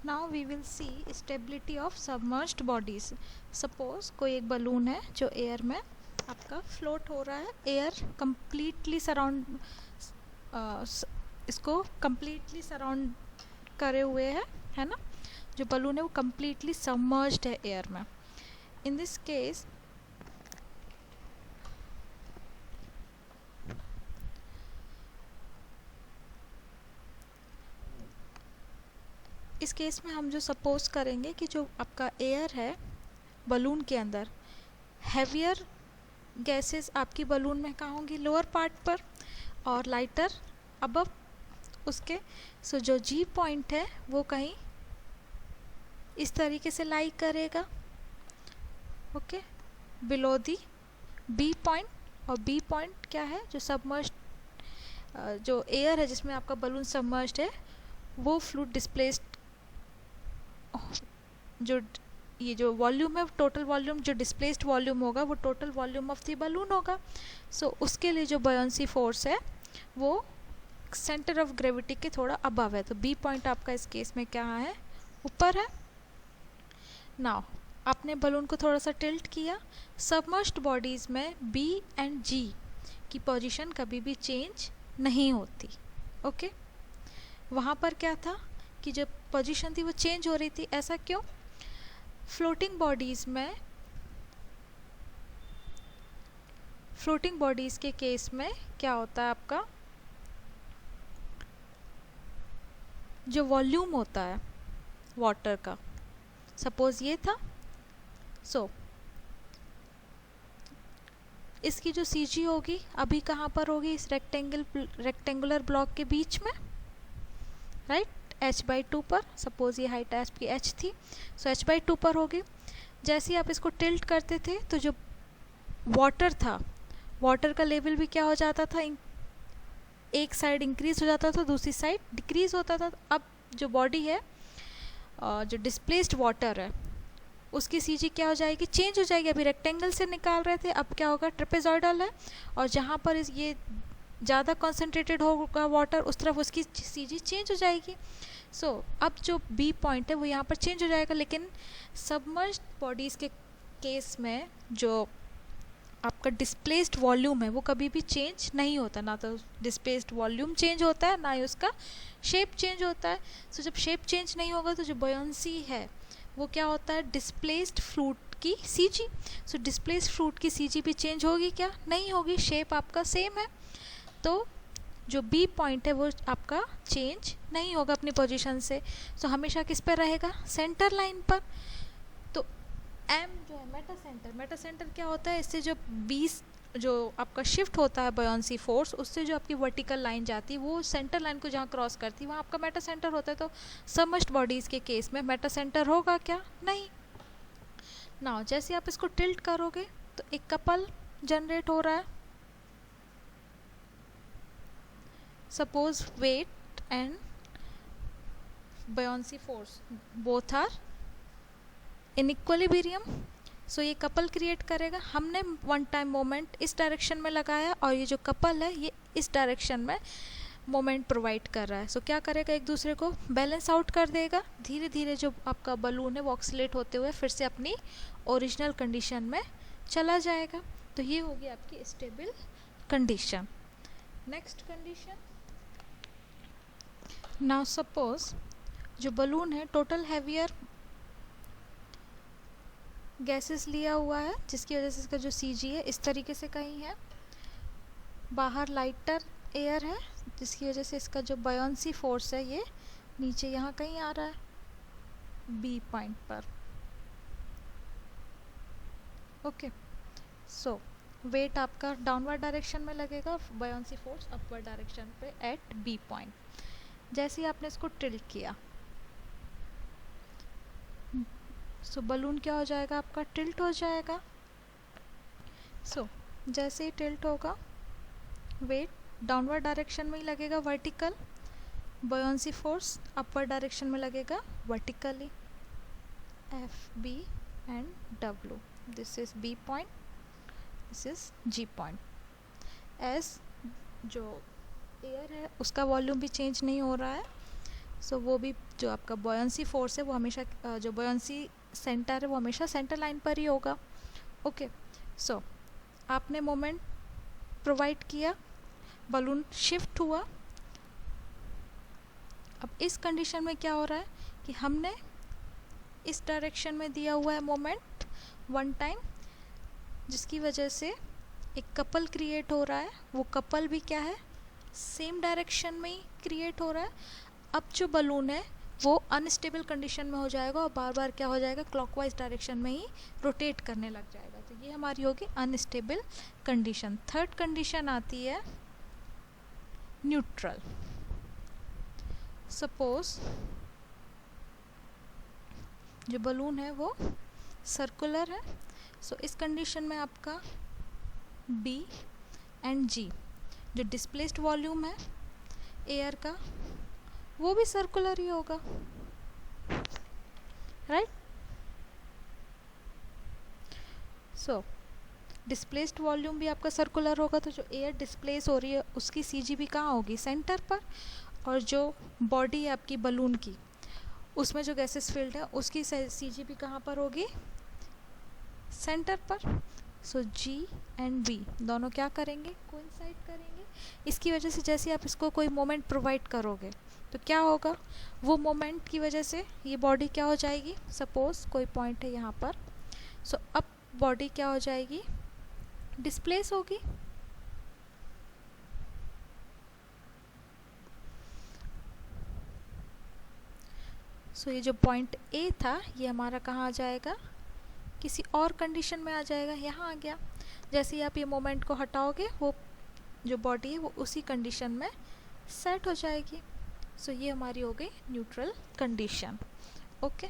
now we will see stability of submerged bodies. Suppose कोई एक balloon है जो एयर में आपका फ्लोट हो रहा है, एयर completely सराउंड इसको completely सराउंड करे हुए है ना, जो बलून है वो completely submerged है एयर में. In this case इस केस में हम जो सपोज करेंगे कि जो आपका एयर है बलून के अंदर, हैवियर गैसेस आपकी बलून में कहाँ होंगी, लोअर पार्ट पर, और लाइटर अबव उसके. सो जो जी पॉइंट है वो कहीं इस तरीके से लाई करेगा, okay, below the B point. और बी पॉइंट क्या है, जो सबमर्ज जो एयर है जिसमें आपका बलून सबमर्ज्ड है वो फ्लूइड डिस्प्लेस्ड, जो ये जो वॉल्यूम है टोटल वॉल्यूम, जो डिस्प्लेस्ड वॉल्यूम होगा वो total volume of the balloon होगा. सो उसके लिए जो बॉयंसी फोर्स है वो सेंटर ऑफ ग्रेविटी के थोड़ा अबव है. तो बी पॉइंट आपका इस केस में क्या है, ऊपर है. नाउ आपने बलून को थोड़ा सा टिल्ट किया. सबमर्ज्ड बॉडीज़ में बी एंड जी की पोजीशन कभी भी चेंज नहीं होती, ओके. वहाँ पर क्या था कि जब पोजीशन थी वो चेंज हो रही थी. ऐसा क्यों? फ्लोटिंग बॉडीज़ के केस में क्या होता है, आपका जो वॉल्यूम होता है वाटर का, सपोज ये था. सो इसकी जो सी जी होगी अभी कहाँ पर होगी, इस रेक्टेंगुलर ब्लॉक के बीच में, राइट, h/2 पर. सपोज ये हाइट आपकी h थी, सो h/2 पर होगी. जैसे ही आप इसको टिल्ट करते थे तो जो वाटर था, वाटर का लेवल भी क्या हो जाता था, एक साइड इंक्रीज हो जाता था, दूसरी साइड डिक्रीज होता था. अब जो बॉडी है, जो डिस्प्लेस्ड वाटर है, उसकी सी जी क्या हो जाएगी, चेंज हो जाएगी. अभी रेक्टेंगल से निकाल रहे थे, अब क्या होगा, ट्रेपेजॉइडल है, और जहाँ पर ये ज़्यादा कॉन्सेंट्रेटेड होगा वाटर उस तरफ उसकी सी जी चेंज हो जाएगी. सो अब जो बी पॉइंट है वो यहाँ पर चेंज हो जाएगा. लेकिन सबमर्ज्ड बॉडीज़ के केस में जो आपका डिस्प्लेस्ड वॉल्यूम है वो कभी भी चेंज नहीं होता. ना तो डिस्प्लेस्ड वॉल्यूम चेंज होता है, ना ही उसका शेप चेंज होता है. सो जब शेप चेंज नहीं होगा तो जो बॉयंसी है वो क्या होता है, डिस्प्लेस्ड फ्लूइड की सी जी. सो डिस्प्लेस्ड फ्लूइड की सी जी भी चेंज होगी क्या, नहीं होगी, शेप आपका सेम है. तो जो बी पॉइंट है वो आपका चेंज नहीं होगा अपनी पोजीशन से. सो हमेशा किस पर रहेगा, सेंटर लाइन पर. तो एम जो है मेटा सेंटर क्या होता है, इससे जो बीस जो आपका शिफ्ट होता है बॉयंसी फोर्स, उससे जो आपकी वर्टिकल लाइन जाती है वो सेंटर लाइन को जहाँ क्रॉस करती है वहाँ आपका मेटा सेंटर होता है. तो सबमर्ज्ड बॉडीज़ के केस में मेटा सेंटर होगा क्या, नहीं. नाउ जैसे आप इसको टिल्ट करोगे तो एक कपल जनरेट हो रहा है. Suppose weight and buoyancy force both are in equilibrium. So ये कपल क्रिएट करेगा. हमने वन टाइम मोमेंट इस डायरेक्शन में लगाया और ये जो कपल है ये इस डायरेक्शन में मोमेंट प्रोवाइड कर रहा है. सो क्या करेगा, एक दूसरे को बैलेंस आउट कर देगा. धीरे धीरे जो आपका बलून है वो ऑक्सीलेट होते हुए फिर से अपनी ओरिजिनल कंडीशन में चला जाएगा. तो ये होगी आपकी stable condition. Next condition, now suppose जो बलून है टोटल हैवियर गैसेस लिया हुआ है, जिसकी वजह से इसका जो सी जी है इस तरीके से कहीं है, बाहर लाइटर एयर है जिसकी वजह से इसका जो बॉयंसी फोर्स है ये नीचे यहाँ कहीं आ रहा है बी पॉइंट पर, ओके. सो वेट आपका डाउनवर्ड डायरेक्शन में लगेगा, बॉयंसी फोर्स अपवर्ड डायरेक्शन पे एट बी पॉइंट. जैसे ही आपने इसको टिल्ट किया, सो बलून क्या हो जाएगा, आपका टिल्ट हो जाएगा. सो जैसे ही टिल्ट होगा वेट डाउनवर्ड डायरेक्शन में ही लगेगा vertical, buoyancy force upward direction में लगेगा vertically. F B and W, this is B point, this is G point. एस जो एयर है उसका वॉल्यूम भी चेंज नहीं हो रहा है, सो वो भी जो आपका बॉयंसी फोर्स है वो हमेशा जो बॉयंसी सेंटर है वो हमेशा सेंटर लाइन पर ही होगा। ओके, सो आपने मोमेंट प्रोवाइड किया, बलून शिफ्ट हुआ। अब इस कंडीशन में क्या हो रहा है कि हमने इस डायरेक्शन में दिया हुआ है मोमेंट वन टाइम, जिसकी वजह से एक कपल क्रिएट हो रहा है। वो कपल भी क्या है, सेम डायरेक्शन में ही क्रिएट हो रहा है। अब जो बलून है वो अनस्टेबल कंडीशन में हो जाएगा और बार बार क्या हो जाएगा, क्लॉकवाइज डायरेक्शन में ही रोटेट करने लग जाएगा। तो ये हमारी होगी अनस्टेबल कंडीशन। थर्ड कंडीशन आती है न्यूट्रल। सपोज जो बलून है वो सर्कुलर है, सो इस कंडीशन में आपका B एंड G जो डिस्प्लेस्ड वॉल्यूम है एयर का वो भी सर्कुलर ही होगा, राइट। सो डिस्प्लेस्ड वॉल्यूम भी आपका सर्कुलर होगा, तो जो एयर डिस्प्लेस हो रही है उसकी CG भी कहाँ होगी, सेंटर पर। और जो बॉडी है आपकी बलून की, उसमें जो गैसेस फील्ड है उसकी CG भी कहाँ पर होगी, सेंटर पर। सो G एंड B दोनों क्या करेंगे, कोइंसाइड करेंगे। इसकी वजह से जैसे आप इसको कोई मोमेंट प्रोवाइड करोगे तो क्या होगा, वो मोमेंट की वजह से ये बॉडी क्या हो जाएगी, सपोज कोई पॉइंट है यहाँ पर। सो अब बॉडी क्या हो जाएगी, डिस्प्लेस होगी। सो ये जो पॉइंट A था ये हमारा कहाँ आ जाएगा, किसी और कंडीशन में आ जाएगा, यहाँ आ गया। जैसे ही आप ये मोमेंट को हटाओगे वो जो बॉडी है वो उसी कंडीशन में सेट हो जाएगी। सो ये हमारी हो गई न्यूट्रल कंडीशन। ओके।